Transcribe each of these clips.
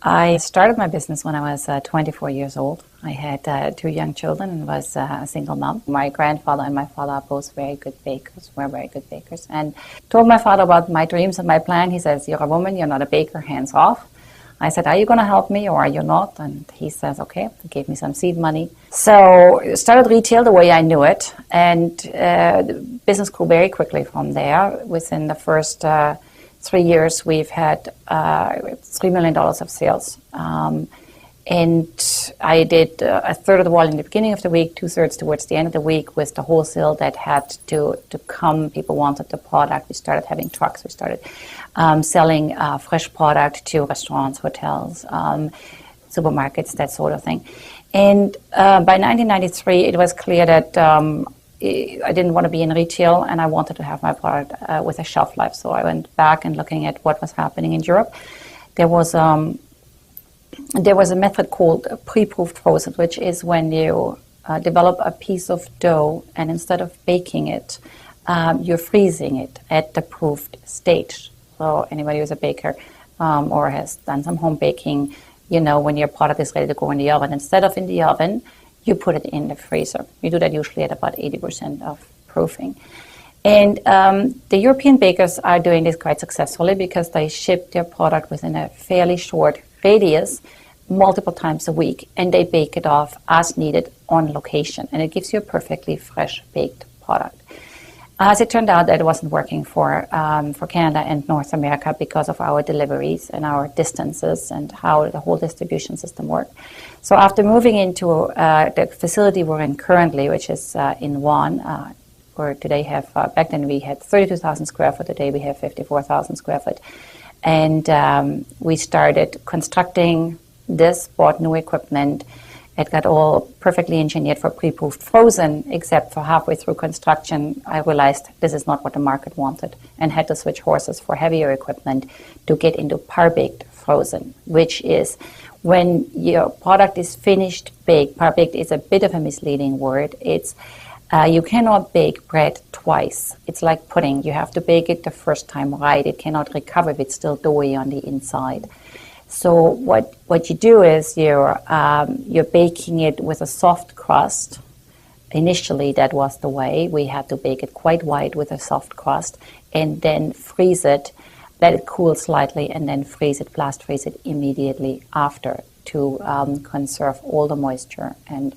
I started my business when I was 24 years old. I had 2 young children and was a single mom. My grandfather and my father are both very good bakers, were very good bakers. And told my father about my dreams and my plan. He says, "You're a woman, you're not a baker, hands off." I said, "Are you going to help me or are you not?" And he says, "Okay." He gave me some seed money. So started retail the way I knew it. And the business grew very quickly from there. Within the first 3 years, we've had $3 million of sales. And I did a third of the volume in the beginning of the week, 2/3 towards the end of the week with the wholesale that had to come. People wanted the product. We started having trucks. We started selling fresh product to restaurants, hotels, supermarkets, that sort of thing. And by 1993, it was clear that I didn't want to be in retail and I wanted to have my product with a shelf life. So I went back and looking at what was happening in Europe. There was a method called pre-proofed frozen, which is when you develop a piece of dough and instead of baking it, you're freezing it at the proofed stage. So anybody who's a baker or has done some home baking, you know when your product is ready to go in the oven, instead of in the oven, you put it in the freezer. You do that usually at about 80% of proofing. And the European bakers are doing this quite successfully because they ship their product within a fairly short radius multiple times a week, and they bake it off as needed on location, and it gives you a perfectly fresh baked product. As it turned out, that it wasn't working for Canada and North America because of our deliveries and our distances and how the whole distribution system worked. So after moving into the facility we're in currently, which is in Vaughan, where today have, back then we had 32,000 square foot, today we have 54,000 square foot. And we started constructing this, bought new equipment. It got all perfectly engineered for pre-proofed frozen, except for halfway through construction, I realized this is not what the market wanted and had to switch horses for heavier equipment to get into par-baked frozen, which is when your product is finished baked. Par-baked is a bit of a misleading word. It's you cannot bake bread twice. It's like pudding. You have to bake it the first time right. It cannot recover if it's still doughy on the inside. So what you do is you're baking it with a soft crust. Initially, that was the way. We had to bake it quite white with a soft crust and then freeze it, let it cool slightly, and then freeze it, blast freeze it immediately after to conserve all the moisture and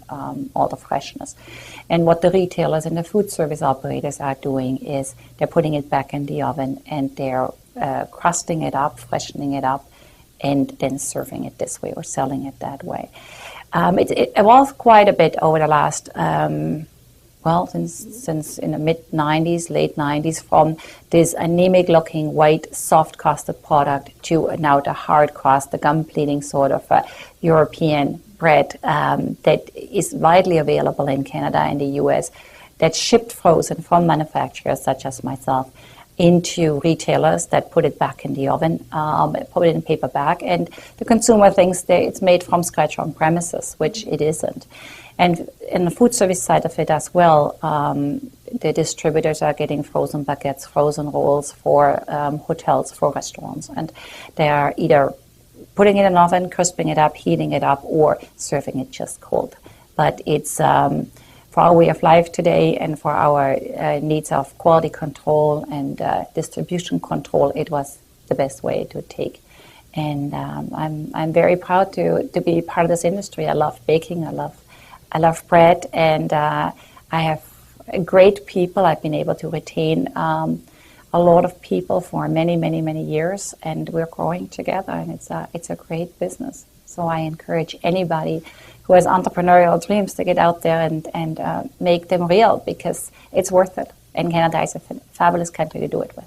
all the freshness. And what the retailers and the food service operators are doing is they're putting it back in the oven and they're crusting it up, freshening it up, and then serving it this way or selling it that way. It evolved quite a bit over the last, since in the mid-90s, late 90s, from this anemic-looking white, soft-crusted product to now the hard crust, the gum-pleating sort of European bread that is widely available in Canada and the US, that's shipped frozen from manufacturers such as myself into retailers that put it back in the oven, put it in paper bag, and the consumer thinks that it's made from scratch on premises, which it isn't. And in the food service side of it as well, the distributors are getting frozen baguettes, frozen rolls for hotels, for restaurants, and they are either putting it in an oven, crisping it up, heating it up, or serving it just cold. But it's for our way of life today and for our needs of quality control and distribution control, it was the best way to take. And I'm very proud to be part of this industry. I love baking. I love bread, and I have great people. I've been able to retain a lot of people for many, many, many years, and we're growing together, and it's a great business. So I encourage anybody who has entrepreneurial dreams to get out there and make them real, because it's worth it. And Canada is a fabulous country to do it with.